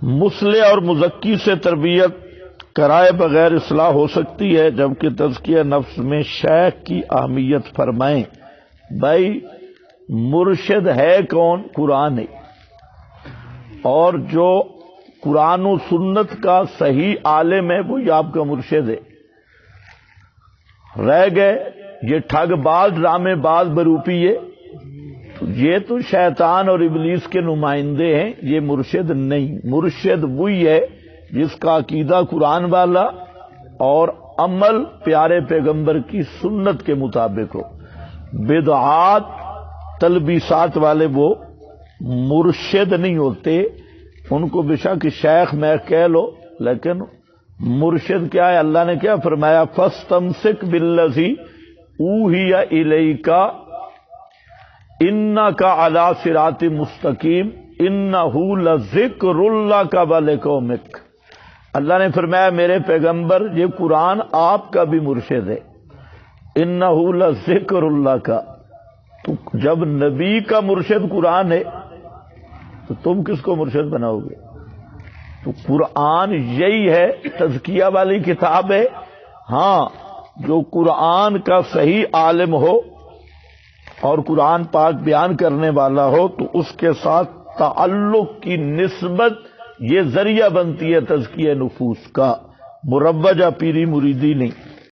مصلح اور مزکی سے تربیت کرائے بغیر اصلاح ہو سکتی ہے، جبکہ تزکیہ نفس میں شیخ کی اہمیت فرمائیں۔ بھائی مرشد ہے کون؟ قرآن ہے، اور جو قرآن و سنت کا صحیح عالم ہے وہی آپ کا مرشد ہے۔ رہ گئے یہ ٹھگ باز، ڈرامے باز، بروپیے، یہ تو شیطان اور ابلیس کے نمائندے ہیں، یہ مرشد نہیں۔ مرشد وہی ہے جس کا عقیدہ قرآن والا اور عمل پیارے پیغمبر کی سنت کے مطابق ہو۔ بدعات تلبیسات والے وہ مرشد نہیں ہوتے، ان کو بے شک شیخ میں کہہ لو، لیکن مرشد کیا ہے؟ اللہ نے کیا فرمایا؟ فَاسْتَمْسِكْ بِالَّذِي أُوحِيَ إِلَيْكَ إِنَّكَ عَلَىٰ صِرَاطٍ مُسْتَقِيمٍ إِنَّهُ لَذِكْرٌ لَكَ وَلِقَوْمِكَ۔ اللہ نے فرمایا میرے پیغمبر یہ قرآن آپ کا بھی مرشد ہے۔ إِنَّهُ لَذِكْرٌ لَكَ، تو جب نبی کا مرشد قرآن ہے تو تم کس کو مرشد بناؤ گے؟ تو قرآن یہی ہے، تزکیہ والی کتاب ہے۔ ہاں جو قرآن کا صحیح عالم ہو اور قرآن پاک بیان کرنے والا ہو تو اس کے ساتھ تعلق کی نسبت یہ ذریعہ بنتی ہے تزکیہ نفوس کا، مروجہ پیری مریدی نہیں۔